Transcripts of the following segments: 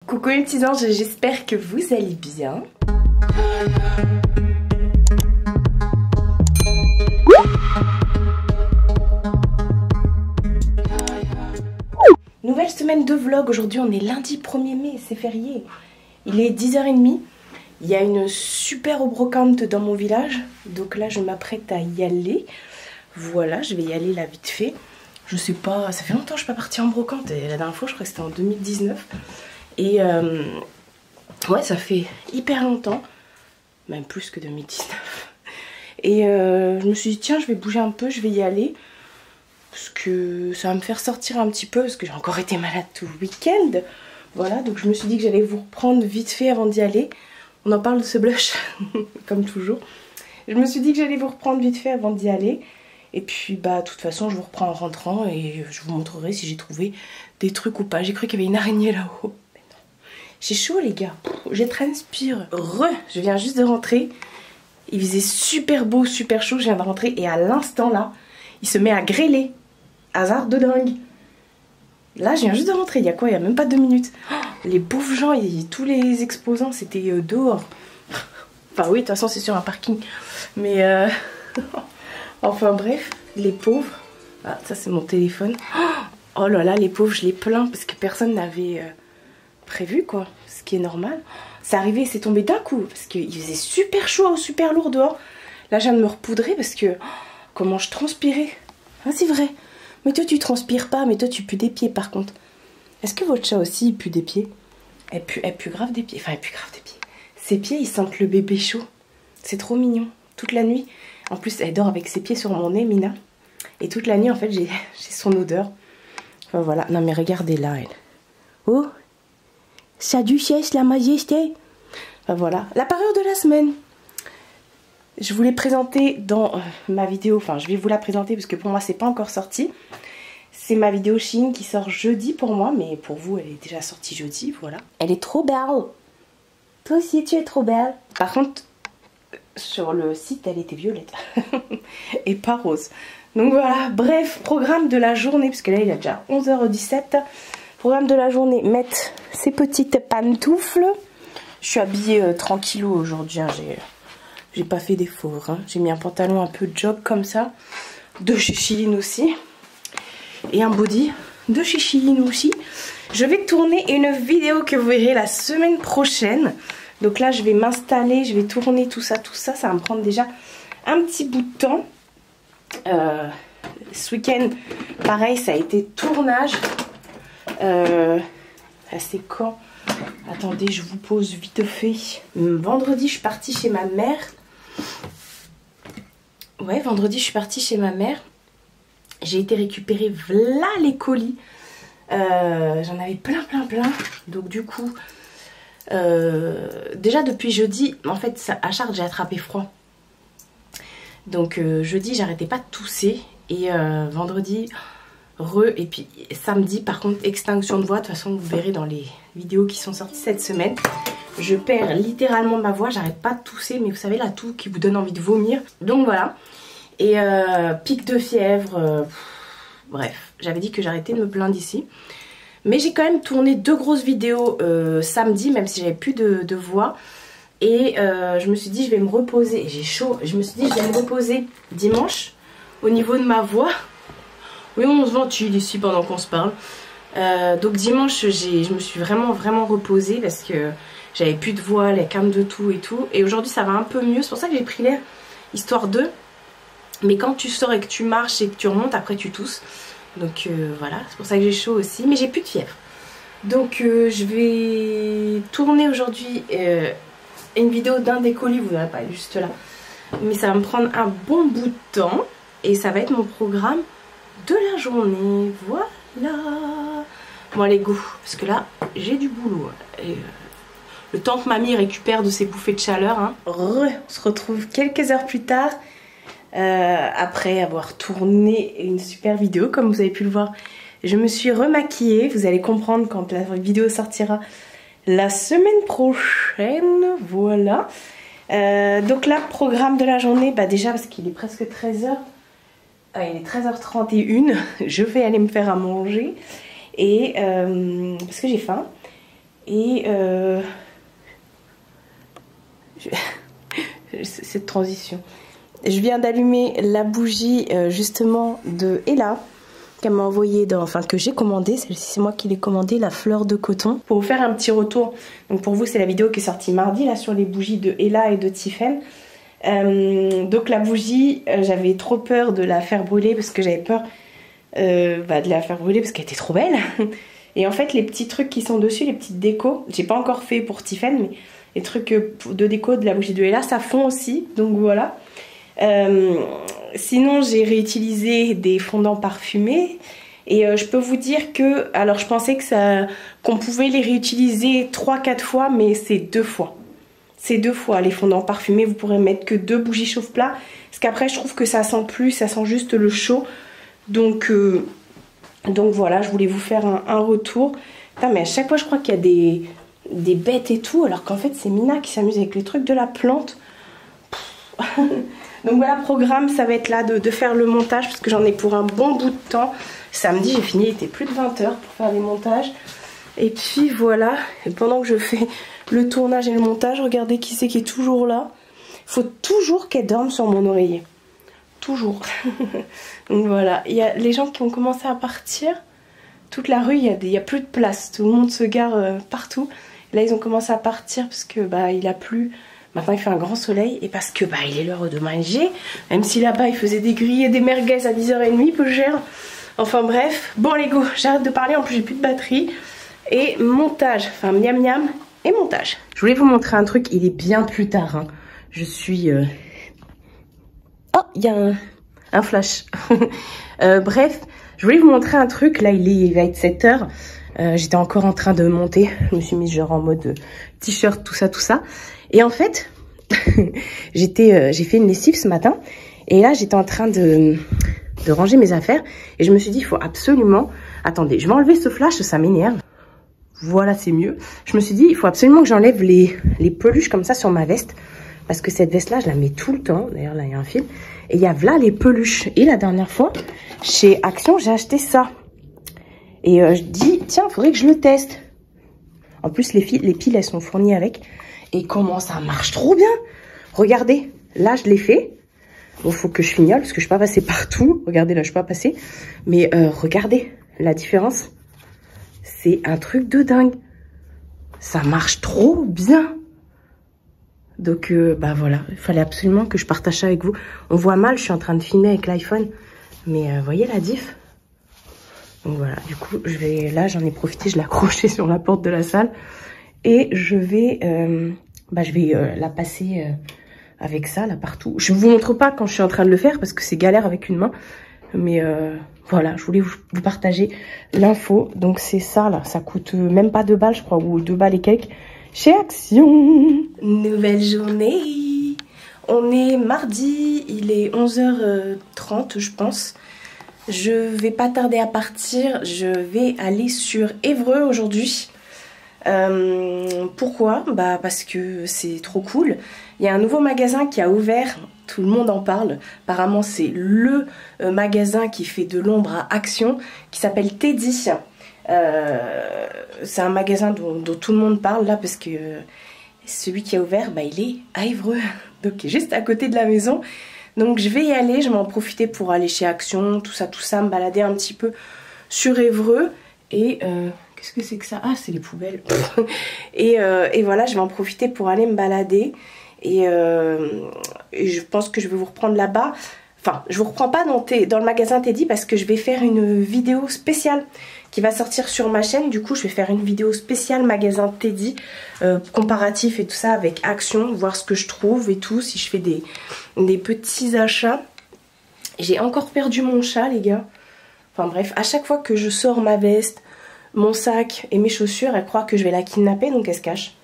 Coucou les petits anges, j'espère que vous allez bien. Nouvelle semaine de vlog, aujourd'hui on est lundi 1er mai, c'est férié. Il est 10h30, il y a une super brocante dans mon village, donc là je m'apprête à y aller. Voilà, je vais y aller là vite fait. Je sais pas, ça fait longtemps que je suis pas partie en brocante, et la dernière fois je crois que c'était en 2019. Et ouais, ça fait hyper longtemps, même plus que 2019. Et je me suis dit tiens, je vais bouger un peu, je vais y aller. Parce que ça va me faire sortir un petit peu, parce que j'ai encore été malade tout le week-end. Voilà, donc je me suis dit que j'allais vous reprendre vite fait avant d'y aller. On en parle de ce blush, comme toujours. Je me suis dit que j'allais vous reprendre vite fait avant d'y aller. Et puis bah de toute façon je vous reprends en rentrant et je vous montrerai si j'ai trouvé des trucs ou pas. J'ai cru qu'il y avait une araignée là-haut. Mais non. J'ai chaud les gars, je transpire. Je viens juste de rentrer. Il faisait super beau, super chaud, je viens de rentrer et à l'instant là, il se met à grêler. Hasard de dingue. Là je viens juste de rentrer, il y a quoi? Il y a même pas 2 minutes. Oh, les pauvres gens, tous les exposants c'était dehors. Enfin oui, de toute façon c'est sur un parking. Mais enfin bref, les pauvres. Ah, ça c'est mon téléphone. Oh là là, les pauvres, je les plains parce que personne n'avait prévu quoi. Ce qui est normal. C'est arrivé, c'est tombé d'un coup parce qu'il faisait super chaud, super lourd dehors. Là je viens de me repoudrer parce que comment je transpirais. Ah c'est vrai. Mais toi tu transpires pas, mais toi tu pues des pieds par contre. Est-ce que votre chat aussi il pue des pieds? Elle pue grave des pieds. Enfin elle pue grave des pieds. Ses pieds ils sentent le bébé chaud. C'est trop mignon. Toute la nuit. En plus elle dort avec ses pieds sur mon nez, Mina. Et toute la nuit en fait j'ai son odeur. Enfin voilà. Non mais regardez là elle. Oh, sa duchesse, la majesté. Enfin voilà. La parure de la semaine. Je vous l'ai présentée dans ma vidéo, enfin je vais vous la présenter parce que pour moi c'est pas encore sorti. C'est ma vidéo Shein qui sort jeudi pour moi, mais pour vous elle est déjà sortie jeudi, voilà. Elle est trop belle. Toi aussi tu es trop belle. Par contre, sur le site elle était violette et pas rose. Donc voilà, bref, programme de la journée, parce que là il est déjà 11h17. Programme de la journée, mettre ces petites pantoufles. Je suis habillée tranquillou aujourd'hui, hein, j'ai pas fait d'effort, hein. J'ai mis un pantalon un peu jog comme ça, de chez Shein aussi, et un body de chez Shein aussi. Je vais tourner une vidéo que vous verrez la semaine prochaine. Donc là je vais m'installer, je vais tourner tout ça, ça va me prendre déjà un petit bout de temps. Ce week-end, pareil, ça a été tournage. C'est quand? Attendez, je vous pose vite fait. Vendredi, je suis partie chez ma mère. Ouais, vendredi, je suis partie chez ma mère. J'ai été récupérer là les colis. J'en avais plein. Donc du coup, déjà depuis jeudi, en fait, à Chartres, j'ai attrapé froid. Donc jeudi, j'arrêtais pas de tousser. Et vendredi... et puis samedi par contre extinction de voix. De toute façon vous verrez dans les vidéos qui sont sorties cette semaine, je perds littéralement ma voix, j'arrête pas de tousser, mais vous savez la toux qui vous donne envie de vomir. Donc voilà. Et pic de fièvre, bref, j'avais dit que j'arrêtais de me plaindre ici. Mais j'ai quand même tourné 2 grosses vidéos samedi, même si j'avais plus de voix. Et je me suis dit je vais me reposer, et j'ai chaud, je me suis dit je vais me reposer dimanche au niveau de ma voix. Oui, on se ventile ici pendant qu'on se parle. Donc dimanche, je me suis vraiment reposée parce que j'avais plus de voix, les cannes de tout et tout. Et aujourd'hui, ça va un peu mieux. C'est pour ça que j'ai pris l'air, histoire de. Mais quand tu sors et que tu marches et que tu remontes, après tu tousses. Donc voilà, c'est pour ça que j'ai chaud aussi. Mais j'ai plus de fièvre. Donc je vais tourner aujourd'hui une vidéo d'un des colis. Vous verrez pas, juste là. Mais ça va me prendre un bon bout de temps. Et ça va être mon programme de la journée, voilà. Bon allez go, parce que là j'ai du boulot. Et, le temps que mamie récupère de ses bouffées de chaleur, hein. On se retrouve quelques heures plus tard, après avoir tourné une super vidéo, comme vous avez pu le voir. Je me suis remaquillée, vous allez comprendre quand la vidéo sortira la semaine prochaine, voilà. Donc là, programme de la journée, bah déjà parce qu'il est presque 13h. Il est 13h31, je vais aller me faire à manger et parce que j'ai faim. Et cette transition. Je viens d'allumer la bougie justement de Ella qu'elle m'a envoyé, enfin que j'ai commandé. Celle-ci, c'est moi qui l'ai commandé, la fleur de coton. Pour vous faire un petit retour, donc pour vous c'est la vidéo qui est sortie mardi là sur les bougies de Ella et de Tiffen. Donc la bougie, j'avais trop peur de la faire brûler parce que j'avais peur de la faire brûler parce qu'elle était trop belle. Et en fait les petits trucs qui sont dessus, les petites décos, j'ai pas encore fait pour Tiffen, mais les trucs de déco de la bougie de Ella, ça fond aussi, donc voilà. Sinon j'ai réutilisé des fondants parfumés et je peux vous dire que, alors je pensais que qu'on pouvait les réutiliser 3-4 fois, mais c'est 2 fois. C'est 2 fois les fondants parfumés, vous pourrez mettre que 2 bougies chauffe-plat, parce qu'après je trouve que ça sent plus, ça sent juste le chaud. Donc voilà, je voulais vous faire un retour. Putain, mais à chaque fois je crois qu'il y a des bêtes et tout, alors qu'en fait c'est Mina qui s'amuse avec les trucs de la plante. Donc voilà, programme, ça va être là de faire le montage parce que j'en ai pour un bon bout de temps. Samedi j'ai fini, il était plus de 20 h pour faire les montages. Et puis voilà, et pendant que je fais le tournage et le montage, regardez qui c'est qui est toujours là. Il faut toujours qu'elle dorme sur mon oreiller. Toujours. Donc voilà, il y a les gens qui ont commencé à partir. Toute la rue, il y a plus de place. Tout le monde se gare partout. Là ils ont commencé à partir parce que il a plu. Maintenant il fait un grand soleil et parce que il est l'heure de manger. Même si là-bas il faisait des grillés, des merguez à 10h30, peu cher. Enfin bref, bon les go, j'arrête de parler, en plus j'ai plus de batterie. Et montage, enfin miam miam et montage. Je voulais vous montrer un truc, il est bien plus tard. Hein. Je suis... Oh, il y a un flash. Bref, je voulais vous montrer un truc, là il va être 7 h. J'étais encore en train de monter, je me suis mise genre en mode t-shirt, tout ça. Et en fait, j'ai fait une lessive ce matin. Et là, j'étais en train de ranger mes affaires. Et je me suis dit, il faut absolument... Attendez, je vais enlever ce flash, ça m'énerve. Voilà, c'est mieux. Je me suis dit, il faut absolument que j'enlève les peluches comme ça sur ma veste. Parce que cette veste-là, je la mets tout le temps. D'ailleurs, là, il y a un fil. Et il y a là les peluches. Et la dernière fois, chez Action, j'ai acheté ça. Et je dis, tiens, il faudrait que je le teste. En plus, les piles, elles sont fournies avec. Et comment ça marche trop bien. Regardez, là, je l'ai fait. Bon, faut que je fignole parce que je suis pas passée partout. Regardez, là, je suis pas passée. Mais regardez la différence. C'est un truc de dingue. Ça marche trop bien. Donc, voilà. Il fallait absolument que je partage ça avec vous. On voit mal, je suis en train de filmer avec l'iPhone. Mais voyez la diff. Donc voilà, du coup, là, j'en ai profité, je l'ai accroché sur la porte de la salle. Et je vais la passer avec ça, là, partout. Je vous montre pas quand je suis en train de le faire, parce que c'est galère avec une main. Mais voilà, je voulais vous partager l'info. Donc c'est ça, là, ça coûte même pas 2 balles, je crois, ou 2 balles et quelques, chez Action. Nouvelle journée. On est mardi, il est 11h30, je pense. Je vais pas tarder à partir, je vais aller sur Évreux aujourd'hui. Pourquoi? Parce que c'est trop cool. Il y a un nouveau magasin qui a ouvert, tout le monde en parle. Apparemment c'est le magasin qui fait de l'ombre à Action, qui s'appelle Teddy. C'est un magasin dont tout le monde parle là, parce que celui qui a ouvert, il est à Évreux, donc juste à côté de la maison. Donc je vais y aller, je vais en profiter pour aller chez Action, tout ça, me balader un petit peu sur Évreux. Et qu'est-ce que c'est que ça? Ah, c'est les poubelles. et voilà, je vais en profiter pour aller me balader. Et je pense que je vais vous reprendre là-bas. Enfin, je vous reprends pas dans le magasin Teddy parce que je vais faire une vidéo spéciale qui va sortir sur ma chaîne. Du coup, je vais faire une vidéo spéciale magasin Teddy, comparatif et tout ça avec Action, voir ce que je trouve et tout, si je fais des petits achats. J'ai encore perdu mon chat, les gars. Enfin bref, à chaque fois que je sors ma veste, mon sac et mes chaussures, elle croit que je vais la kidnapper, donc elle se cache.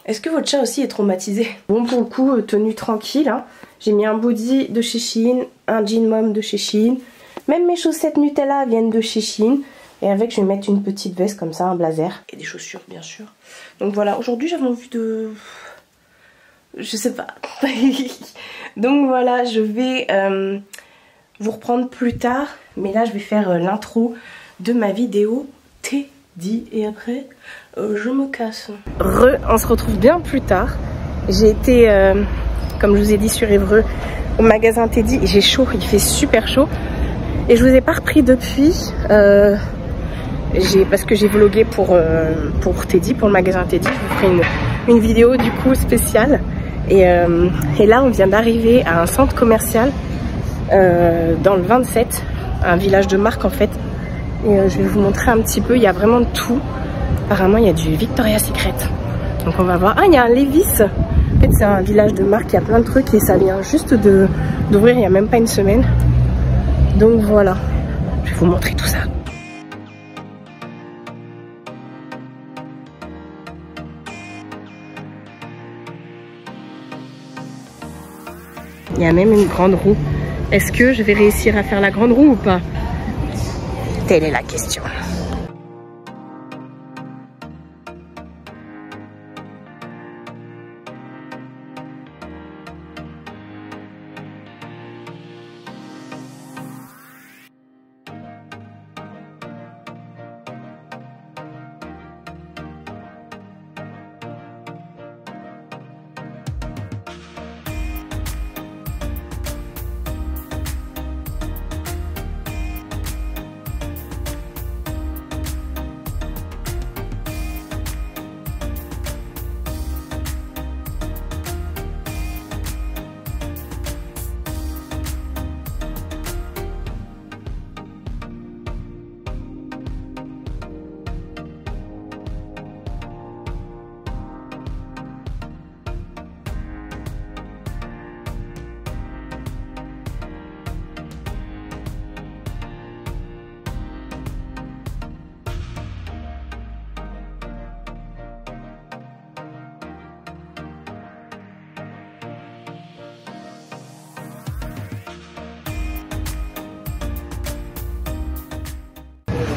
Est-ce que votre chat aussi est traumatisé? Bon, pour le coup, tenue tranquille, hein. J'ai mis un body de chez Shein, un jean mom de chez Shein. Même mes chaussettes Nutella viennent de chez Shein. Et avec, je vais mettre une petite veste comme ça, un blazer. Et des chaussures, bien sûr. Donc voilà, aujourd'hui, j'avais envie de... Je sais pas. Donc voilà, je vais vous reprendre plus tard. Mais là, je vais faire l'intro de ma vidéo Teddy. dit et après je me casse. On se retrouve bien plus tard. J'ai été, comme je vous ai dit, sur Évreux, au magasin Teddy. J'ai chaud, il fait super chaud. Et je vous ai pas repris depuis, parce que j'ai vlogué pour Teddy, pour le magasin Teddy. Je vous ferai une vidéo du coup spéciale. Et là, on vient d'arriver à un centre commercial dans le 27, un village de marque en fait. Et je vais vous montrer un petit peu, il y a vraiment de tout. Apparemment, il y a du Victoria's Secret. Donc on va voir. Ah, il y a un Levi's. En fait, c'est un village de marque, il y a plein de trucs et ça vient juste d'ouvrir il n'y a même pas une semaine. Donc voilà, je vais vous montrer tout ça. Il y a même une grande roue. Est-ce que je vais réussir à faire la grande roue ou pas? Telle est la question.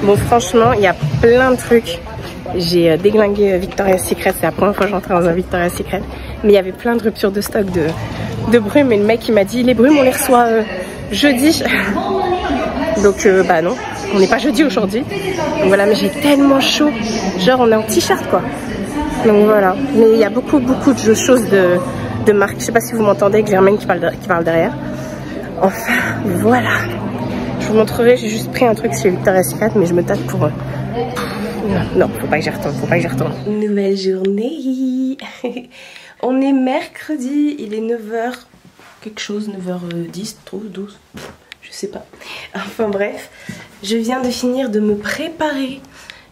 Bon, franchement, il y a plein de trucs. J'ai déglingué Victoria's Secret, c'est la première fois que j'entrais dans un Victoria's Secret. Mais il y avait plein de ruptures de stock de brumes. Et le mec, il m'a dit, les brumes, on les reçoit jeudi. Donc, bah non, on n'est pas jeudi aujourd'hui. Donc voilà, mais j'ai tellement chaud. Genre, on est en t-shirt, quoi. Donc voilà. Mais il y a beaucoup de choses de marque. Je sais pas si vous m'entendez avec Germaine qui parle derrière. Enfin, voilà. Je vous montrerai, j'ai juste pris un truc sur Victoria's Secret, mais je me tâte pour... Non, faut pas que j'y retourne, Nouvelle journée. On est mercredi, il est 9h, quelque chose, 9h10, 12, je sais pas. Enfin bref, je viens de finir de me préparer.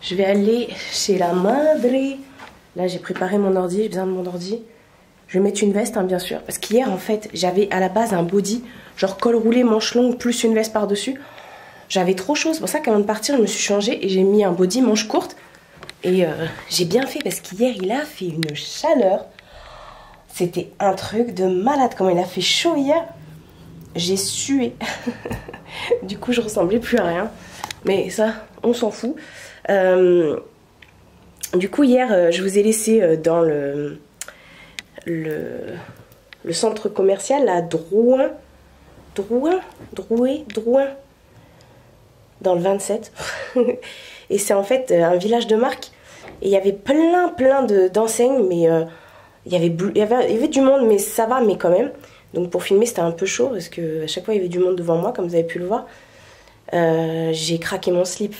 Je vais aller chez la madre. Là, j'ai préparé mon ordi, j'ai besoin de mon ordi. Je vais mettre une veste, hein, bien sûr. Parce qu'hier, en fait, j'avais à la base un body, genre col roulé, manche longue, plus une veste par-dessus. J'avais trop chaud, c'est pour ça qu'avant de partir, je me suis changée et j'ai mis un body manche courte. Et j'ai bien fait parce qu'hier, il a fait une chaleur. C'était un truc de malade. Comment il a fait chaud hier. J'ai sué. Du coup, je ressemblais plus à rien. Mais ça, on s'en fout. Du coup, hier, je vous ai laissé dans le centre commercial à Drouin, dans le 27. Et c'est en fait un village de marque. Et il y avait plein d'enseignes, mais il y avait du monde, mais ça va, mais quand même. Donc pour filmer, c'était un peu chaud, parce que à chaque fois, il y avait du monde devant moi, comme vous avez pu le voir. J'ai craqué mon slip,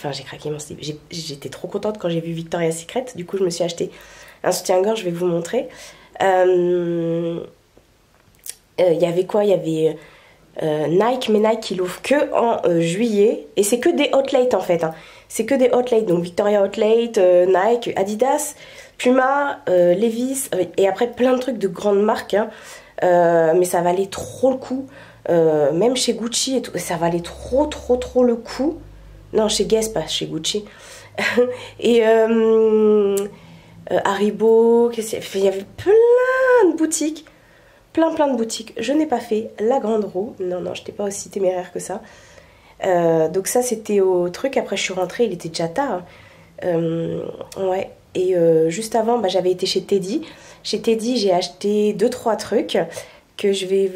j'étais trop contente quand j'ai vu Victoria's Secret. Du coup, je me suis acheté un soutien-gorge, je vais vous montrer. Il y avait quoi? Il y avait Nike, mais Nike il ouvre que en juillet. Et c'est que des Outlets en fait, hein. C'est que des Outlets, donc Victoria Outlet, Nike, Adidas, Puma, Levi's, et après plein de trucs de grandes marques, hein. Mais ça valait trop le coup. Même chez Gucci et tout, ça valait trop le coup. Non, chez Guess, pas chez Gucci. Et Haribo, il y avait plein de boutiques. Plein de boutiques. Je n'ai pas fait la grande roue. Non, je n'étais pas aussi téméraire que ça. Donc ça, c'était au truc. Après, je suis rentrée, il était déjà tard. Ouais. Et juste avant, bah, j'avais été chez Teddy. Chez Teddy, j'ai acheté 2-3 trucs que je vais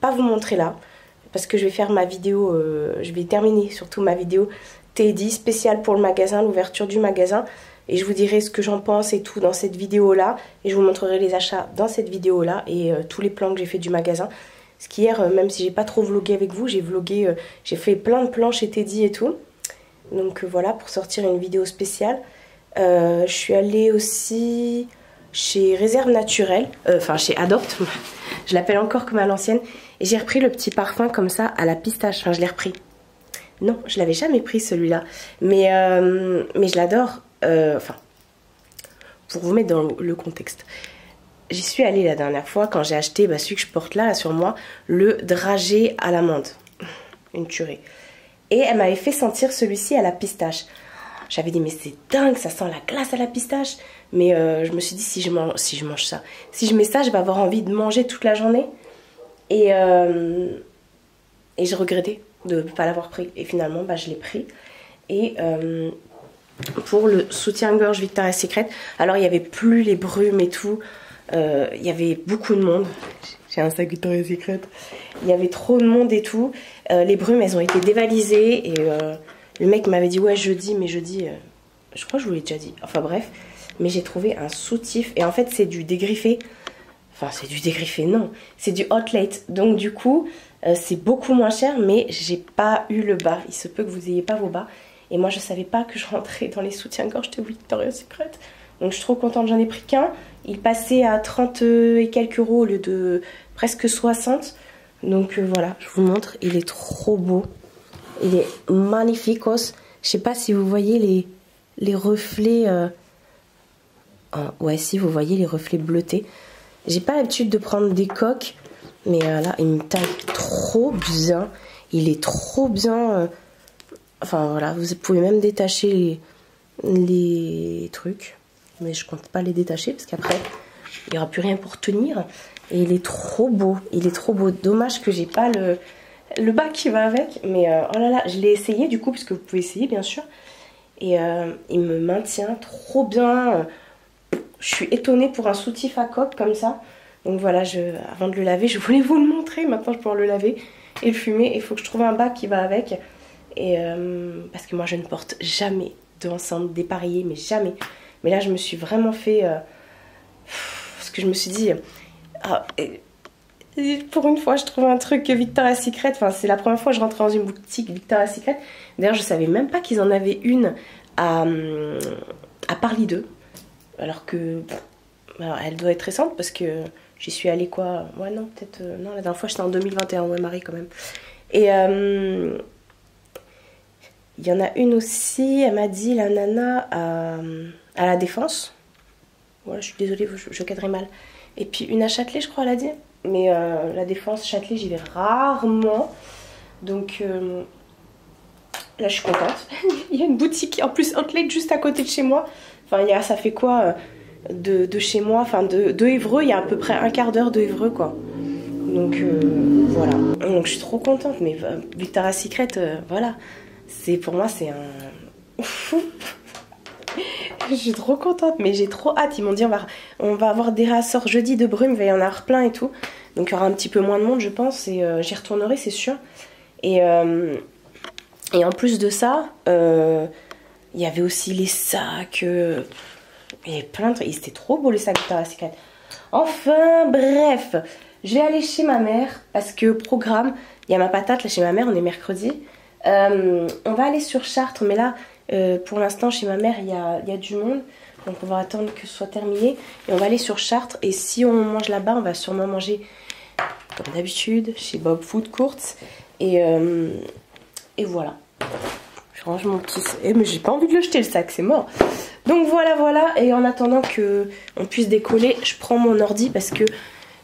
pas vous montrer là. Parce que je vais faire ma vidéo, je vais terminer surtout ma vidéo Teddy spécial pour le magasin, l'ouverture du magasin. Et je vous dirai ce que j'en pense et tout dans cette vidéo là. Et je vous montrerai les achats dans cette vidéo là. Et tous les plans que j'ai fait du magasin. Parce qu'hier, même si j'ai pas trop vlogué avec vous, j'ai vlogué, j'ai fait plein de plans chez Teddy et tout. Donc voilà, pour sortir une vidéo spéciale. Je suis allée aussi chez Réserve Naturelle, enfin chez Adopt, je l'appelle encore comme à l'ancienne. Et j'ai repris le petit parfum comme ça à la pistache, enfin je l'ai repris. Non, je l'avais jamais pris celui-là, mais je l'adore, enfin, pour vous mettre dans le contexte. J'y suis allée la dernière fois quand j'ai acheté celui que je porte là sur moi, le dragée à l'amande, une tuerie. Et elle m'avait fait sentir celui-ci à la pistache. J'avais dit mais c'est dingue, ça sent la glace à la pistache. Mais je me suis dit si je mange ça, si je mets ça, je vais avoir envie de manger toute la journée. Et je regrettais de ne pas l'avoir pris. Et finalement je l'ai pris. Et pour le soutien-gorge Victoria's Secret, alors il n'y avait plus les brumes et tout. Il y avait beaucoup de monde. J'ai un sac Victoria's Secret. Il y avait trop de monde et tout. Les brumes elles ont été dévalisées. Et le mec m'avait dit ouais jeudi, mais jeudi, je crois que je vous l'ai déjà dit. Enfin bref, mais j'ai trouvé un soutif. Et en fait c'est du dégriffé. Enfin c'est du dégriffé, non. C'est du hot late. Donc du coup c'est beaucoup moins cher. Mais j'ai pas eu le bas. Il se peut que vous n'ayez pas vos bas. Et moi je savais pas que je rentrais dans les soutiens-gorge de Victoria's Secret. Donc je suis trop contente, j'en ai pris qu'un. Il passait à 30 et quelques euros au lieu de presque 60. Donc voilà, je vous montre. Il est trop beau. Il est magnificos. Je sais pas si vous voyez les reflets. Ouais, si vous voyez les reflets bleutés. J'ai pas l'habitude de prendre des coques. Mais là, il me taille trop bien. Il est trop bien. Enfin voilà, vous pouvez même détacher les trucs. Mais je compte pas les détacher parce qu'après, il n'y aura plus rien pour tenir. Et il est trop beau. Il est trop beau. Dommage que j'ai pas le bas qui va avec. Mais oh là là, je l'ai essayé du coup, parce que vous pouvez essayer bien sûr. Et il me maintient trop bien. Je suis étonnée pour un soutif à coque comme ça. Donc voilà, avant de le laver, je voulais vous le montrer. Maintenant, je peux le laver et le fumer. Il faut que je trouve un bas qui va avec. Et parce que moi, je ne porte jamais d'ensemble dépareillé, mais jamais. Mais là, je me suis vraiment fait... parce que je me suis dit... pour une fois, je trouve un truc Victoria's Secret. Enfin, c'est la première fois que je rentrais dans une boutique Victoria's Secret. D'ailleurs, je savais même pas qu'ils en avaient une à Paris 2. Alors que... alors, elle doit être récente parce que j'y suis allée quoi... Ouais, non, peut-être... non, la dernière fois, j'étais en 2021. Ouais, Marie, quand même. Et... il y en a une aussi, elle m'a dit, la nana à la Défense. Voilà, je suis désolée, je cadrais mal. Et puis une à Châtelet, je crois, elle a dit. Mais la Défense, Châtelet, j'y vais rarement. Donc là, je suis contente. Il y a une boutique, en plus, outlet juste à côté de chez moi. Enfin, ça fait quoi de chez moi, enfin de Évreux, il y a à peu près un quart d'heure de Évreux, quoi. Donc voilà. Donc je suis trop contente. Mais Victoria's Secret, voilà. Pour moi, c'est un... Je suis trop contente, mais j'ai trop hâte. Ils m'ont dit on va avoir des rassorts jeudi de brume, il va y en avoir plein et tout. Donc il y aura un petit peu moins de monde, je pense, et j'y retournerai, c'est sûr. Et en plus de ça, il y avait aussi les sacs. Il y avait plein de trucs. C'était trop beau les sacs Victoria's Secret. Enfin, bref, je vais aller chez ma mère parce que programme, il y a ma patate là chez ma mère, on est mercredi. On va aller sur Chartres, mais là pour l'instant chez ma mère il y a du monde, donc on va attendre que ce soit terminé et on va aller sur Chartres. Et si on mange là-bas, on va sûrement manger comme d'habitude chez Bob Food Courts. Et voilà, je range mon petit sac. Mais j'ai pas envie de le jeter le sac, c'est mort. Donc voilà. Et en attendant que on puisse décoller, je prends mon ordi parce que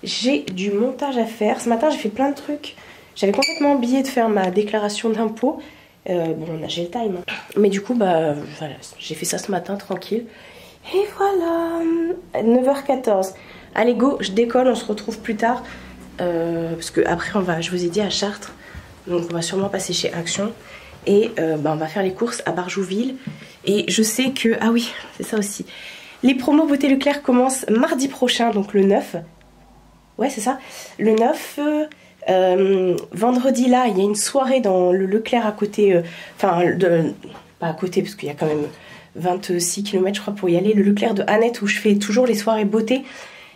j'ai du montage à faire. Ce matin j'ai fait plein de trucs. J'avais complètement oublié de faire ma déclaration d'impôt. Bon, j'ai le time. Mais du coup, voilà, j'ai fait ça ce matin, tranquille. Et voilà, 9h14. Allez, go, je décolle, on se retrouve plus tard. Parce que après, je vous ai dit, à Chartres. Donc, on va sûrement passer chez Action. Et on va faire les courses à Barjouville. Et je sais que... Ah oui, c'est ça aussi. Les promos Beauté Leclerc commencent mardi prochain, donc le 9. Ouais, c'est ça. Le 9... Vendredi là, il y a une soirée dans le Leclerc à côté, pas à côté parce qu'il y a quand même 26 km je crois pour y aller, le Leclerc de Annette où je fais toujours les soirées beauté.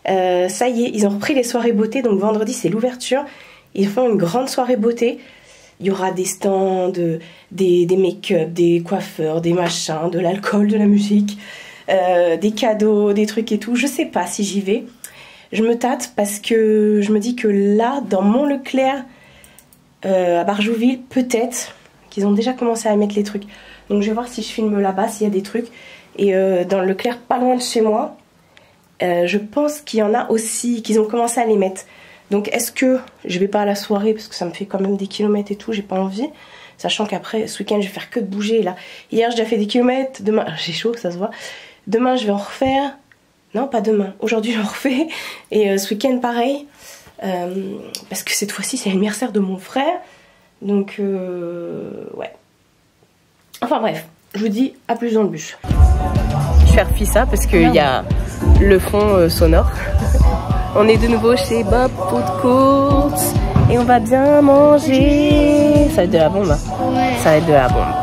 Ça y est, ils ont repris les soirées beauté, donc vendredi c'est l'ouverture. Ils font une grande soirée beauté. Il y aura des stands, des make-up, des coiffeurs, des machins, de l'alcool, de la musique, des cadeaux, des trucs et tout. Je sais pas si j'y vais. Je me tâte parce que je me dis que là, dans mon Leclerc, à Barjouville, peut-être qu'ils ont déjà commencé à mettre les trucs. Donc je vais voir si je filme là-bas, s'il y a des trucs. Et dans le Leclerc, pas loin de chez moi, je pense qu'il y en a aussi, qu'ils ont commencé à les mettre. Donc est-ce que je vais pas à la soirée parce que ça me fait quand même des kilomètres et tout, j'ai pas envie. Sachant qu'après, ce week-end, je vais faire que de bouger. Là, hier, j'ai déjà fait des kilomètres. Demain, j'ai chaud, ça se voit. Demain, je vais en refaire. Non, pas demain. Aujourd'hui, j'en refais. Et ce week-end, pareil. Parce que cette fois-ci, c'est l'anniversaire de mon frère. Donc, ouais. Enfin bref, je vous dis à plus dans le bus. Je vais refaire ça parce qu'il y a le fond sonore. On est de nouveau chez Bob Food Court. Et on va bien manger. Ça va être de la bombe. Ouais. Ça va être de la bombe.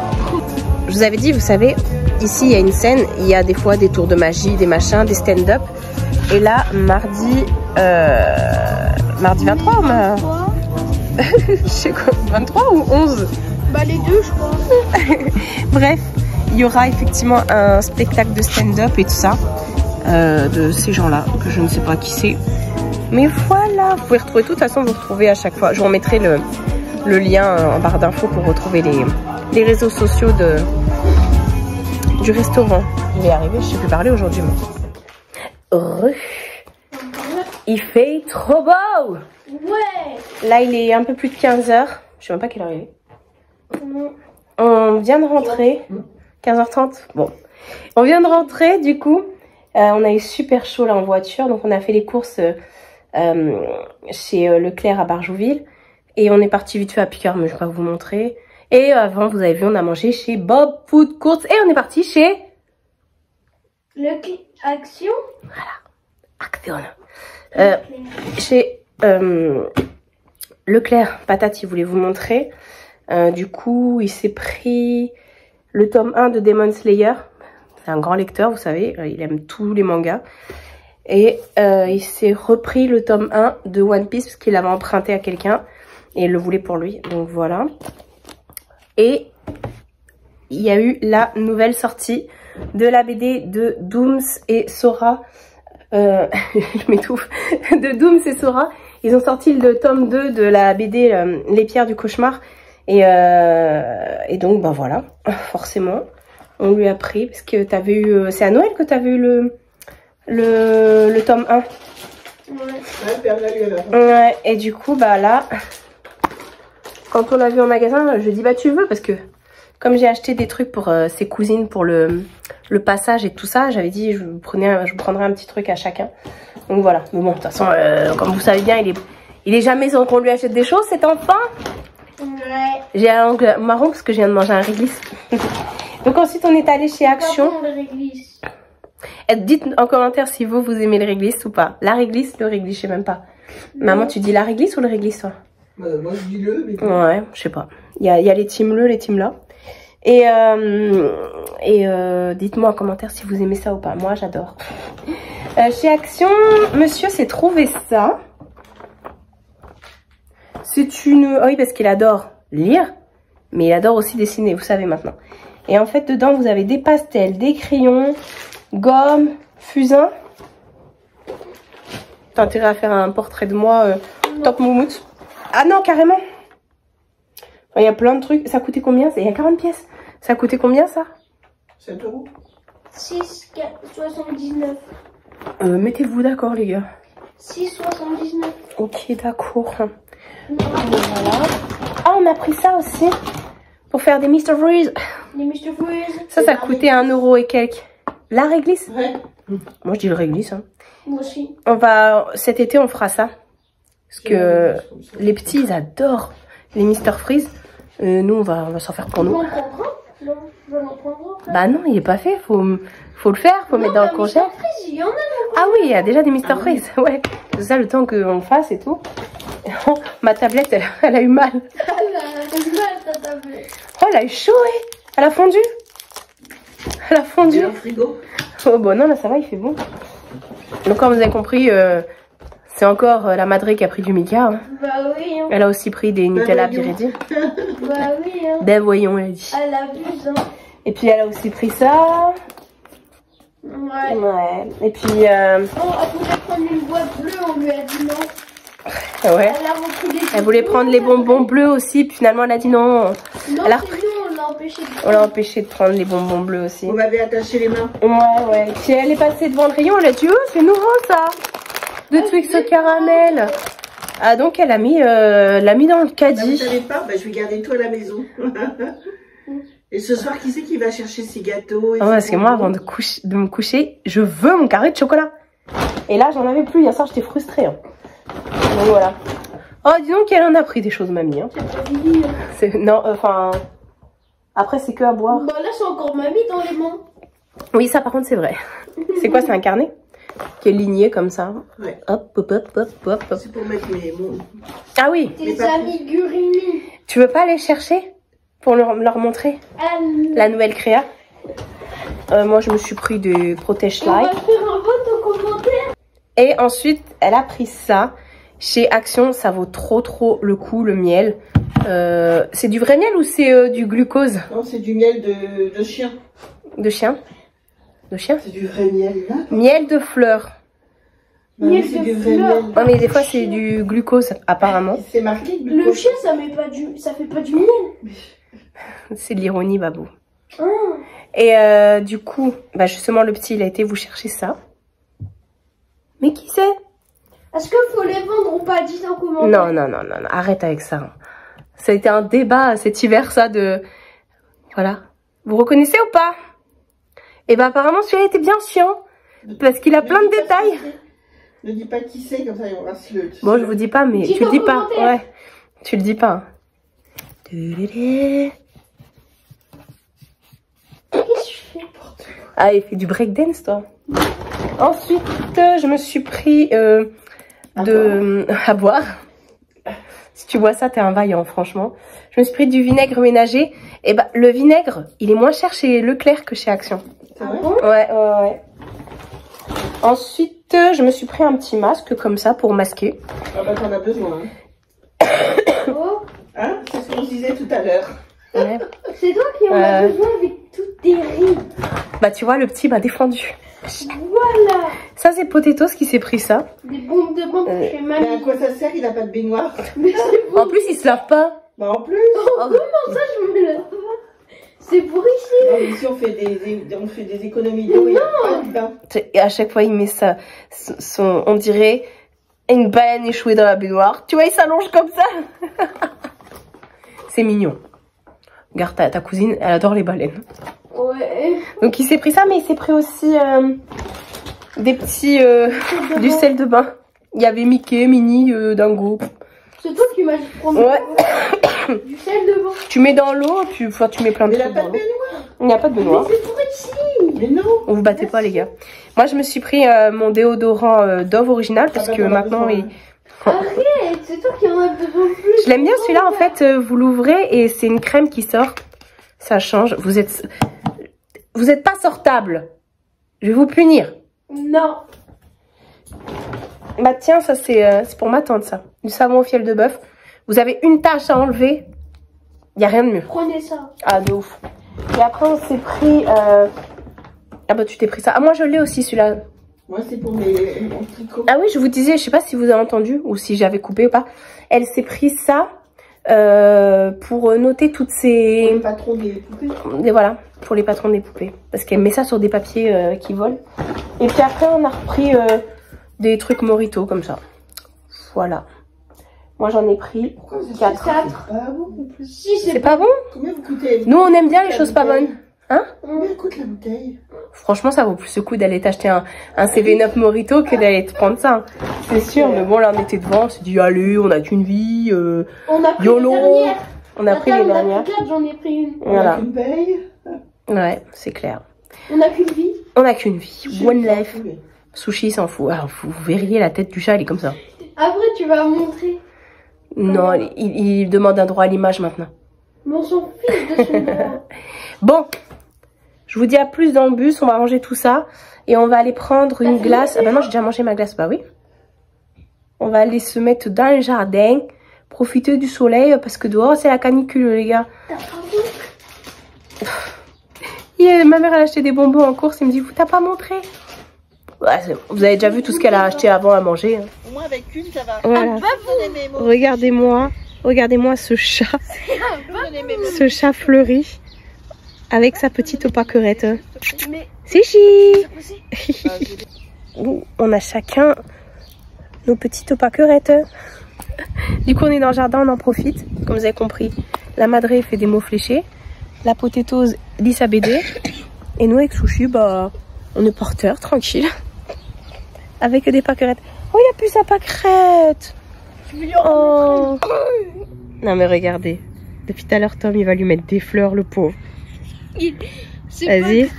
Je vous avais dit, vous savez, ici il y a une scène, il y a des fois des tours de magie, des machins, des stand-up. Et là, mardi 23 ou je sais quoi, 23 ou 11? Bah les deux je crois. Bref, il y aura effectivement un spectacle de stand-up et tout ça. De ces gens-là, que je ne sais pas qui c'est. Mais voilà, vous pouvez retrouver tout, de toute façon vous retrouvez à chaque fois. Je vous remettrai le lien en barre d'infos pour retrouver les réseaux sociaux du restaurant. Il est arrivé, je sais plus parler aujourd'hui. Il fait trop beau. Ouais. Là il est un peu plus de 15 h. Je sais même pas quelle heure il est. On vient de rentrer. 15h30. Bon. On vient de rentrer du coup. On a eu super chaud là en voiture. Donc on a fait les courses chez Leclerc à Barjouville. Et on est parti vite fait à Picard, mais je vais pas vous montrer. Et avant, vous avez vu, on a mangé chez Bob Food Court. Et on est parti chez... Action. Voilà. Action. Chez Leclerc, patate, il voulait vous montrer. Du coup, il s'est pris le tome 1 de Demon Slayer. C'est un grand lecteur, vous savez. Il aime tous les mangas. Et il s'est repris le tome 1 de One Piece parce qu'il l'avait emprunté à quelqu'un. Et il le voulait pour lui. Donc voilà. Et il y a eu la nouvelle sortie de la BD de Dooms et Sora. Je m'étouffe. De Dooms et Sora. Ils ont sorti le tome 2 de la BD Les Pierres du Cauchemar. Et donc, ben voilà. Forcément, on lui a pris. Parce que t'avais eu... C'est à Noël que t'avais eu le tome 1. Ouais. Et du coup, bah là... Quand on l'a vu en magasin, je dis bah tu veux, parce que comme j'ai acheté des trucs pour ses cousines pour le passage et tout ça, j'avais dit je vous prendrai un petit truc à chacun. Donc voilà. Mais bon, de toute façon, comme vous savez bien, il est jamais sans qu'on lui achète des choses, cet enfant. Ouais. J'ai un ongle marron parce que je viens de manger un réglisse. Donc ensuite on est allé chez Action. Dites en commentaire si vous aimez le réglisse ou pas. La réglisse, le réglisse, je sais même pas. Non. Maman, tu dis la réglisse ou le réglisse toi? Moi je dis le, mais... Ouais, je sais pas. Il y a les teams le, les teams là. Et dites-moi en commentaire si vous aimez ça ou pas. Moi j'adore. Chez Action, monsieur s'est trouvé ça. C'est une... Oh oui, parce qu'il adore lire, mais il adore aussi dessiner, vous savez maintenant. Et en fait, dedans, vous avez des pastels, des crayons, gomme, fusain. T'as intérêt à faire un portrait de moi top moumoute. Ah non, carrément. Il y a plein de trucs. Ça coûtait combien? Il y a 40 pièces. Ça coûtait combien, ça? 7 €. 6,79. Mettez-vous d'accord, les gars. 6,79. Ok, d'accord. Voilà. Ah, on a pris ça aussi. Pour faire des Mr. Freeze. Les Mr. Freeze. Ça coûtait 1 € et quelques. La réglisse? Ouais. Moi, je dis le réglisse. Hein. Moi aussi. Cet été, on fera ça. Parce que les petits, ils adorent les Mr. Freeze. Nous, on va s'en faire pour nous. Non, je n'en prendrai pas. Bah non, il est pas fait. Faut le faire, faut mettre dans le congé. Il y en a. Ah oui, il y a déjà des Mr. Freeze. Ouais. C'est ça, le temps qu'on le fasse et tout. Oh, ma tablette, elle a eu mal. Oh, elle a eu chaud, elle a fondu. Elle a fondu. Et un frigo. Oh, bon, non, là, ça va, il fait bon. Donc, comme vous avez compris, c'est encore la madrée qui a pris du mica. Hein. Bah oui. Hein. Elle a aussi pris des Nutella Biredi. Bah oui. Hein. Ben, voyons, elle a dit. Elle abuse. Hein. Et puis, elle a aussi pris ça. Ouais. Ouais. Et puis, Oh, elle voulait prendre une boîte bleue, on lui a dit non. ouais. Elle a repris des Elle voulait prendre les bonbons bleus aussi, puis finalement, elle a dit non. Non, Elle a c'est repris. nous, on l'a empêché de On l'a empêché de prendre les bonbons bleus aussi. Vous m'avez attaché les mains. Ouais. Et puis, elle est passée devant le rayon, elle a dit, oh, c'est nouveau ça. De Twix au caramel. Ah, donc, elle a mis, l'a mis dans le Ah, vous caddie. savez pas, bah, je vais garder tout à la maison. Et ce soir, qui c'est qui va chercher ses gâteaux et Ah ouais, parce que moi, avant de me coucher, je veux mon carré de chocolat. Et là, j'en avais plus. Hier soir, j'étais frustrée. Hein. Donc voilà. Oh, dis donc qu'elle en a pris des choses, mamie. Hein. Non, enfin... Après, c'est que à boire. Bah là, c'est encore mamie dans les mains. Oui, ça, par contre, c'est vrai. C'est quoi? C'est un carnet qui est ligné comme ça. Ouais. Hop, hop, hop, hop, hop, hop. C'est pour mettre mes mots. Ah oui. Tes amis Gurini. Tu veux pas aller chercher pour leur montrer la nouvelle créa? Moi, je me suis pris des Protège On va Light. faire un vote au commentaire. Et ensuite, elle a pris ça. Chez Action, ça vaut trop le coup, le miel. C'est du vrai miel ou c'est du glucose? Non, c'est du miel de chien. De chien? De chien? C'est du vrai miel, là. Miel de fleurs. Bah, Miel c'est de du vrai fleurs. miel. Non, mais des fois, c'est du glucose, apparemment. C'est marqué Le glucose. chien, ça fait pas du miel. C'est de l'ironie, babou. Ah. Et du coup, bah justement, le petit, il a été vous chercher ça. Mais qui c'est? Est-ce qu'il faut les vendre ou pas? Dites en commentaire. Non, arrête avec ça. Ça a été un débat cet hiver, ça, de... Voilà. Vous reconnaissez ou pas? Et bah apparemment, celui-là était bien chiant. Parce qu'il a plein de détails. Ne dis pas qui c'est, comme ça, on va se le... Bon, je vous dis pas, mais Dites tu le en dis pas. commentaire. Ouais, tu le dis pas. Qu'est-ce que tu fais? Ah, il fait du breakdance, toi. Ensuite, je me suis pris à boire. Si tu vois ça, t'es un vaillant, franchement. Je me suis pris du vinaigre ménager. Et bah, le vinaigre, il est moins cher chez Leclerc que chez Action. C'est vrai? Ouais. Ensuite, je me suis pris un petit masque comme ça pour masquer. Ah bah, t'en as besoin. Hein, Oh, hein, c'est ce qu'on se disait tout à l'heure. Ouais. c'est toi qui en as besoin avec toutes tes rides. Bah, tu vois, le petit m'a défendu. Voilà. Ça, c'est Potatoes qui s'est pris ça. Des bombes de bain chez Mais à mamie. quoi ça sert? Il a pas de baignoire. Mais c'est pour... En plus, il se lave pas. Bah, en plus. Comment ça, je me lave pas? C'est pour ici. Non, mais ici, on fait des économies d'eau. Il y a pas de bain. Et à chaque fois, il met ça, on dirait une baleine échouée dans la baignoire. Tu vois, il s'allonge comme ça. C'est mignon. Regarde, ta cousine, elle adore les baleines. Ouais. Donc, il s'est pris ça, mais il s'est pris aussi des petits... du sel de bain. Il y avait Mickey, Minnie, Dingo. C'est toi qui m'as dit de prendre Ouais. du sel de bain. Tu mets dans l'eau, tu mets plein de Mais il a trucs pas dans de l'eau. baignoire. Il n'y a pas de Mais baignoire. c'est pour ici. Mais non. On vous battez pas, les gars. Moi, je me suis pris mon déodorant Dove original parce Ah bah, que t'en as maintenant, besoin. Arrête, c'est toi qui en as besoin plus. Je l'aime bien celui-là, en fait, vous l'ouvrez et c'est une crème qui sort. Ça change. Vous êtes pas sortable. Je vais vous punir. Non. Bah tiens, ça c'est pour ma tante, ça. Du savon au fiel de bœuf. Vous avez une tache à enlever. Il y a rien de mieux. Prenez ça. Ah, de ouf. Et après, on s'est pris... Ah bah tu t'es pris ça. Ah, moi je l'ai aussi, celui-là. Moi, c'est pour mon tricot. Ah oui, je vous disais, je sais pas si vous avez entendu ou si j'avais coupé ou pas. Elle s'est pris ça pour noter toutes ces... Le patron des poupées. Et voilà, pour les patrons des poupées. Parce qu'elle met ça sur des papiers qui volent. Et puis après, on a repris des trucs Morito comme ça. Voilà. Moi, j'en ai pris Pourquoi vous êtes 4. pas bon en plus? Si, C'est pas bon? Combien vous coûtez? Nous, on aime bien les choses pas bonnes. Hein? Combien coûte la bouteille? Franchement, ça vaut plus le coup d'aller t'acheter un 7-Up Morito que d'aller te prendre ça. C'est sûr, mais bon, là, on était devant, on s'est dit, allez, on a qu'une vie. On a pris YOLO. les dernières. On a pris les dernières. Quatre, j'en ai pris une. Voilà. Une paye? Ouais, c'est clair. On a qu'une vie. On a qu'une vie. One life. Oui. Sushi, il s'en fout. Alors, vous verriez la tête du chat, elle est comme ça. Après, tu vas montrer. Non, il demande un droit à l'image maintenant. Mais on s'en fiche de son droit. Bon, je vous dis à plus dans le bus, on va ranger tout ça. Et on va aller prendre une glace. Ah bah non, j'ai déjà mangé ma glace, bah oui. On va aller se mettre dans le jardin, profiter du soleil, parce que dehors c'est la canicule les gars. Ma mère elle a acheté des bonbons en course, elle me dit, t'as pas montré? Ouais, vous avez déjà vu tout ce qu'elle a acheté avant à manger. Hein. Au moins avec une, ça va. Voilà. Regardez-moi ce chat. Ce chat fleuri. Avec sa petite opaquerette. C'est chi. On a chacun nos petites opaquerettes. Du coup on est dans le jardin, on en profite. Comme vous avez compris, la madré fait des mots fléchés. La potétose lit sa BD. Et nous avec Sushi, bah on est par terre, tranquille. Avec des paquerettes. Oh, il a plus sa pâquerette. Oh. Non mais regardez. Depuis tout à l'heure, Tom, il va lui mettre des fleurs, le pauvre. Vas-y.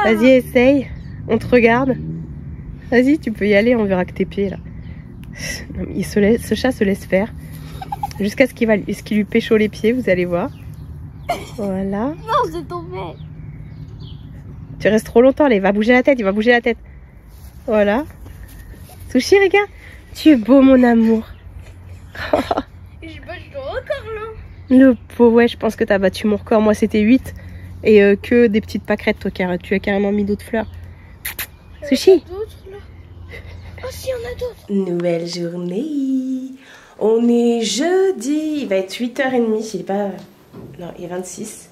Vas-y, essaye. On te regarde. Vas-y, tu peux y aller, on verra que tes pieds là. Ce chat se laisse faire. Jusqu'à ce qu'il lui pécho les pieds, vous allez voir. Voilà. Non, c'est tombé. Tu restes trop longtemps, là, il va bouger la tête, Voilà. Sushi, regarde. Tu es beau, mon amour. Je bats ton record là. Le pauvre, ouais, je pense que t'as battu mon record. Moi, c'était 8. Et que des petites pâquerettes, toi, tu as carrément mis d'autres fleurs. Sushi. Oh, si, on a d'autres. Nouvelle journée. On est jeudi. Il va être 8h30. Il est pas... Non, il est 26.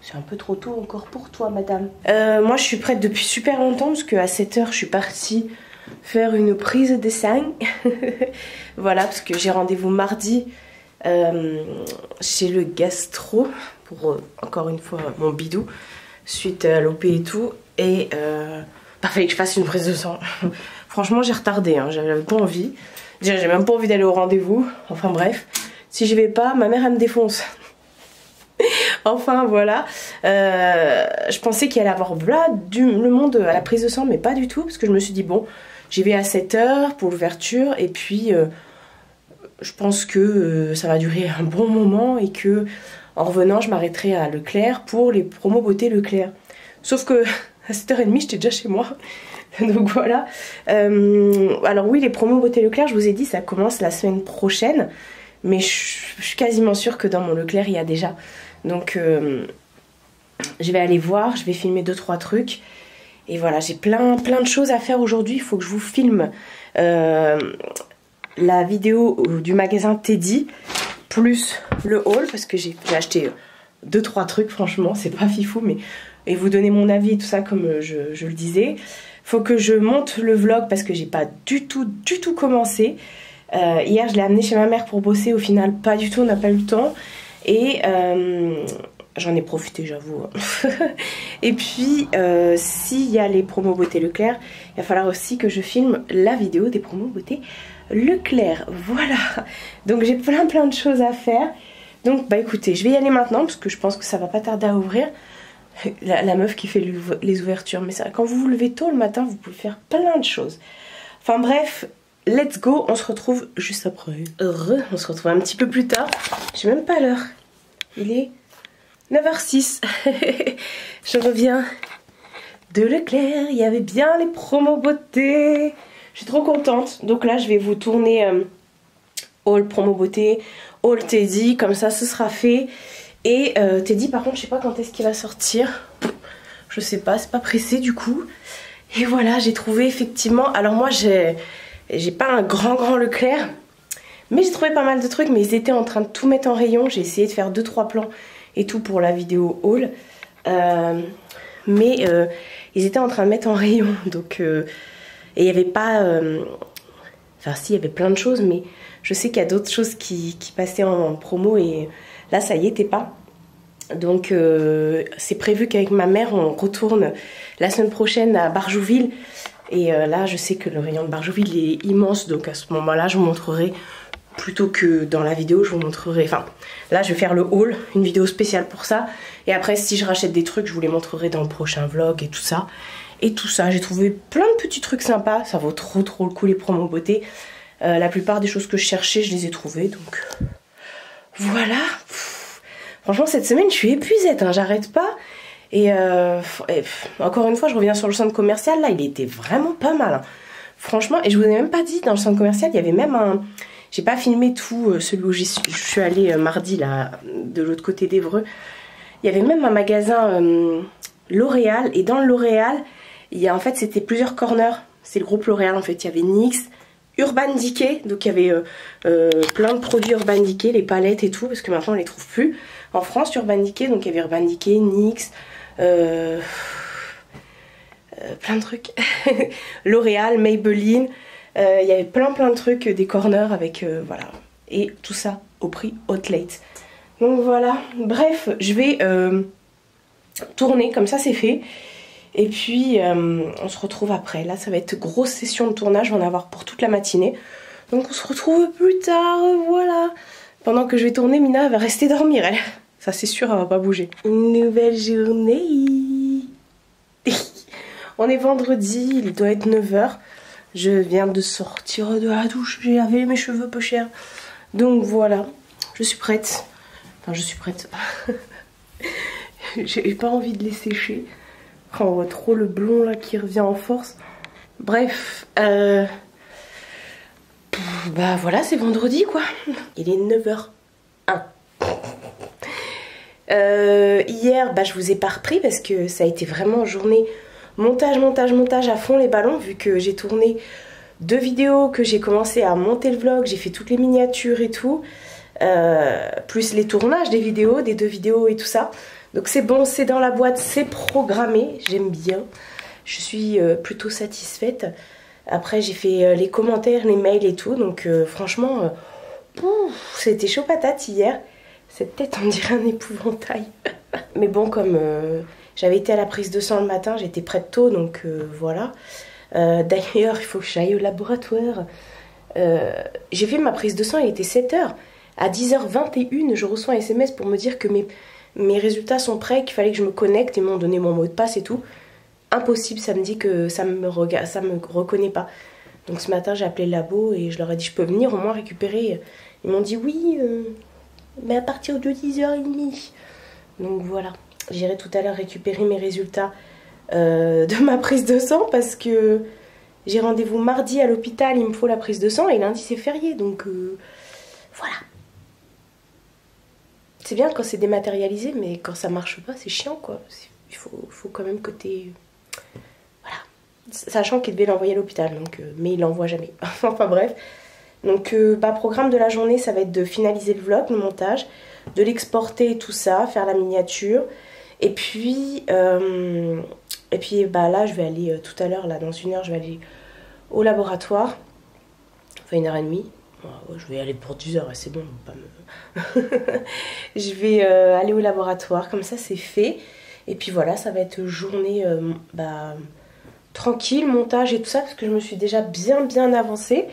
C'est un peu trop tôt encore pour toi, madame. Moi, je suis prête depuis super longtemps parce qu'à 7h, je suis partie faire une prise de sang. Voilà, parce que j'ai rendez-vous mardi chez le gastro pour encore une fois mon bidou suite à l'OP et tout. Et fallait que je fasse une prise de sang. Franchement, j'ai retardé, hein, j'avais pas envie. Déjà, j'ai même pas envie d'aller au rendez-vous. Enfin bref, si je vais pas, ma mère elle me défonce. Enfin voilà, je pensais qu'il allait y avoir le monde à la prise de sang, mais pas du tout, parce que je me suis dit bon, j'y vais à 7h pour l'ouverture, et puis je pense que ça va durer un bon moment, et que en revenant je m'arrêterai à Leclerc pour les promos beauté Leclerc. Sauf que à 7h30 j'étais déjà chez moi, donc voilà. Alors oui, les promos beauté Leclerc, je vous ai dit, ça commence la semaine prochaine, mais je suis quasiment sûre que dans mon Leclerc il y a déjà. Donc je vais aller voir, je vais filmer 2-3 trucs. Et voilà, j'ai plein de choses à faire aujourd'hui. Il faut que je vous filme la vidéo du magasin Teddy, plus le haul, parce que j'ai acheté 2-3 trucs, franchement, c'est pas fifou, mais et vous donner mon avis et tout ça comme je le disais. Faut que je monte le vlog parce que j'ai pas du tout commencé. Hier je l'ai amené chez ma mère pour bosser, au final pas du tout, on n'a pas eu le temps. Et j'en ai profité, j'avoue. Et puis, s'il y a les promos beauté Leclerc, il va falloir aussi que je filme la vidéo des promos beauté Leclerc. Voilà. Donc j'ai plein de choses à faire. Donc bah écoutez, je vais y aller maintenant parce que je pense que ça va pas tarder à ouvrir. La meuf qui fait les ouvertures. Mais ça, quand vous vous levez tôt le matin, vous pouvez faire plein de choses. Enfin bref... Let's go, on se retrouve juste après. On se retrouve un petit peu plus tard. Je sais même pas l'heure. Il est 9h06. Je reviens de Leclerc. Il y avait bien les promos beauté. Je suis trop contente. Donc là, je vais vous tourner haul promo beauté, haul Teddy. Comme ça, ce sera fait. Et Teddy, par contre, je sais pas quand est-ce qu'il va sortir. Je sais pas, c'est pas pressé du coup. Et voilà, j'ai trouvé effectivement... Alors moi, j'ai pas un grand Leclerc, mais j'ai trouvé pas mal de trucs, mais ils étaient en train de tout mettre en rayon. J'ai essayé de faire 2-3 plans et tout pour la vidéo haul, mais ils étaient en train de mettre en rayon, donc et il y avait pas enfin si, il y avait plein de choses, mais je sais qu'il y a d'autres choses qui passaient en promo, et là ça y était pas. Donc c'est prévu qu'avec ma mère on retourne la semaine prochaine à Barjouville. Et là je sais que le rayon de Barjouville est immense, donc à ce moment là je vous montrerai, plutôt que dans la vidéo je vous montrerai, enfin là je vais faire le haul, une vidéo spéciale pour ça, et après si je rachète des trucs je vous les montrerai dans le prochain vlog et tout ça. Et tout ça, j'ai trouvé plein de petits trucs sympas, ça vaut trop le coup les promos beauté. La plupart des choses que je cherchais, je les ai trouvées. Donc voilà. Franchement, cette semaine, je suis épuisée, hein, j'arrête pas. Et encore une fois, je reviens sur le centre commercial. Là, il était vraiment pas mal. Hein. Franchement, et je vous ai même pas dit, dans le centre commercial, il y avait même un... J'ai pas filmé tout, celui où je suis allée mardi, là, de l'autre côté d'Évreux. Il y avait même un magasin L'Oréal. Et dans le L'Oréal, il y a, en fait, c'était plusieurs corners. C'est le groupe L'Oréal, en fait. Il y avait NYX, Urban Decay. Donc, il y avait plein de produits Urban Decay, les palettes et tout, parce que maintenant, on les trouve plus. En France, Urban Decay, donc il y avait Urban Decay, NYX... plein de trucs. L'Oréal, Maybelline, il y avait plein de trucs, des corners avec voilà, et tout ça au prix Outlet. Donc voilà, bref, je vais tourner, comme ça c'est fait. Et puis on se retrouve après. Là ça va être grosse session de tournage, on va en avoir pour toute la matinée. Donc on se retrouve plus tard, voilà. Pendant que je vais tourner, Mina va rester dormir elle. Ça c'est sûr, elle va pas bouger. Une nouvelle journée. On est vendredi, il doit être 9 h. Je viens de sortir de la douche, j'ai lavé mes cheveux peu chers. Donc voilà, je suis prête. Enfin je suis prête. J'ai pas envie de les sécher. Oh, on voit trop le blond là qui revient en force. Bref, bah voilà, c'est vendredi quoi. Il est 9 h 1. Hier, bah, je vous ai pas repris parce que ça a été vraiment journée montage à fond les ballons, vu que j'ai tourné 2 vidéos, que j'ai commencé à monter le vlog, j'ai fait toutes les miniatures et tout, plus les tournages des vidéos, des 2 vidéos et tout ça. Donc c'est bon, c'est dans la boîte, c'est programmé, j'aime bien, je suis plutôt satisfaite. Après j'ai fait les commentaires, les mails et tout, donc franchement, c'était chaud patate hier. Cette tête on dirait un épouvantail. Mais bon, comme j'avais été à la prise de sang le matin, j'étais prête tôt, donc voilà. D'ailleurs, il faut que j'aille au laboratoire. J'ai fait ma prise de sang, il était 7 h. À 10 h 21, je reçois un SMS pour me dire que mes résultats sont prêts, qu'il fallait que je me connecte. Ils m'ont donné mon mot de passe et tout. Impossible, ça me dit que ça me reconnaît pas. Donc ce matin, j'ai appelé le labo et je leur ai dit, je peux venir au moins récupérer. Ils m'ont dit oui, mais à partir de 10 h 30. Donc voilà, j'irai tout à l'heure récupérer mes résultats de ma prise de sang parce que j'ai rendez-vous mardi à l'hôpital, il me faut la prise de sang et lundi c'est férié, donc voilà. C'est bien quand c'est dématérialisé, mais quand ça marche pas, c'est chiant quoi. Il faut quand même que t'aies... Voilà. Sachant qu'il devait l'envoyer à l'hôpital, donc mais il l'envoie jamais. Enfin bref. Donc bah, programme de la journée, ça va être de finaliser le vlog, le montage, de l'exporter et tout ça, faire la miniature. Et puis bah, là, je vais aller tout à l'heure, là dans 1 h, je vais aller au laboratoire. Enfin 1 h 30. Ouais, je vais aller pour 10 h, c'est bon, pas me... Je vais aller au laboratoire, comme ça c'est fait. Et puis voilà, ça va être journée bah, tranquille, montage et tout ça, parce que je me suis déjà bien avancée.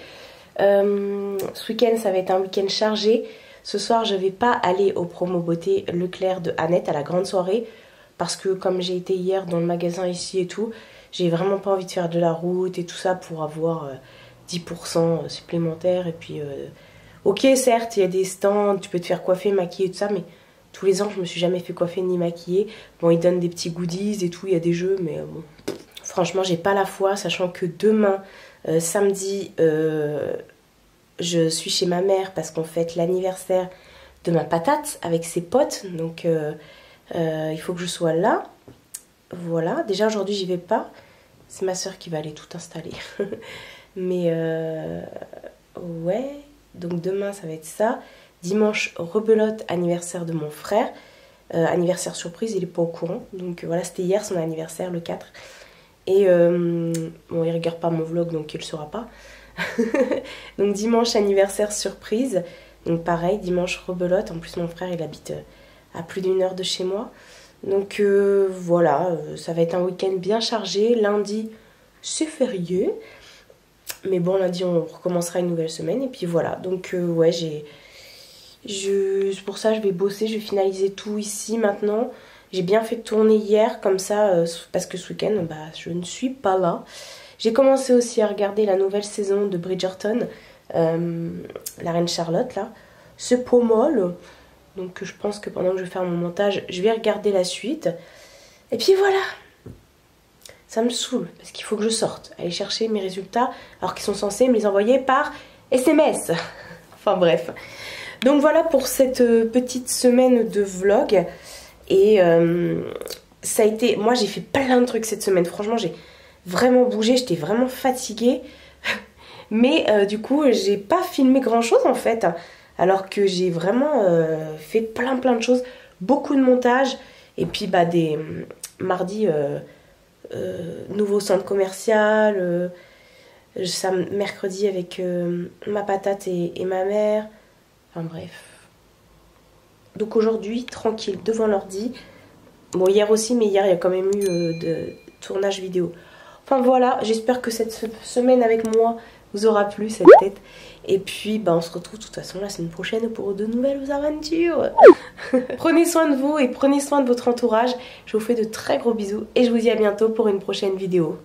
Ce week-end, ça va être un week-end chargé. Ce soir, je vais pas aller au promo beauté Leclerc de Annette à la grande soirée. Parce que comme j'ai été hier dans le magasin ici et tout, j'ai vraiment pas envie de faire de la route et tout ça pour avoir 10% supplémentaire. Et puis, ok, certes, il y a des stands, tu peux te faire coiffer, maquiller et tout ça, mais tous les ans, je me suis jamais fait coiffer ni maquiller. Bon, ils donnent des petits goodies et tout, il y a des jeux, mais bon. Franchement, j'ai pas la foi, sachant que demain, samedi, je suis chez ma mère parce qu'on fête l'anniversaire de ma patate avec ses potes. Donc, il faut que je sois là. Voilà, déjà aujourd'hui, j'y vais pas. C'est ma soeur qui va aller tout installer. Mais ouais, donc demain, ça va être ça. Dimanche, rebelote, anniversaire de mon frère. Anniversaire surprise, il est pas au courant. Donc voilà, c'était hier son anniversaire, le 4. Et bon, il regarde pas mon vlog, donc il le saura pas. Donc dimanche, anniversaire surprise. Donc pareil, dimanche, rebelote. En plus, mon frère, il habite à plus d'1 heure de chez moi. Donc voilà, ça va être un week-end bien chargé. Lundi, c'est férié. Mais bon, lundi, on recommencera une nouvelle semaine. Et puis voilà, donc ouais, pour ça, je vais bosser, je vais finaliser tout ici maintenant. J'ai bien fait de tourner hier, comme ça, parce que ce week-end, bah, je ne suis pas là. J'ai commencé aussi à regarder la nouvelle saison de Bridgerton. la reine Charlotte là. C'est pas mal. Donc je pense que pendant que je vais faire mon montage, je vais regarder la suite. Et puis voilà. Ça me saoule parce qu'il faut que je sorte, aller chercher mes résultats alors qu'ils sont censés me les envoyer par SMS. Enfin bref. Donc voilà pour cette petite semaine de vlog. Et ça a été... Moi j'ai fait plein de trucs cette semaine. Franchement j'ai vraiment bougé, j'étais vraiment fatiguée. Mais du coup j'ai pas filmé grand chose en fait. Alors que j'ai vraiment fait plein de choses. Beaucoup de montage. Et puis bah des mardis... nouveau centre commercial, mercredi avec ma patate et ma mère, enfin bref. Donc aujourd'hui tranquille devant l'ordi, bon hier aussi mais hier il y a quand même eu de tournage vidéo. Enfin voilà, j'espère que cette semaine avec moi vous aura plu cette tête. Et puis bah, on se retrouve de toute façon la semaine prochaine pour de nouvelles aventures. Prenez soin de vous et prenez soin de votre entourage. Je vous fais de très gros bisous et je vous dis à bientôt pour une prochaine vidéo.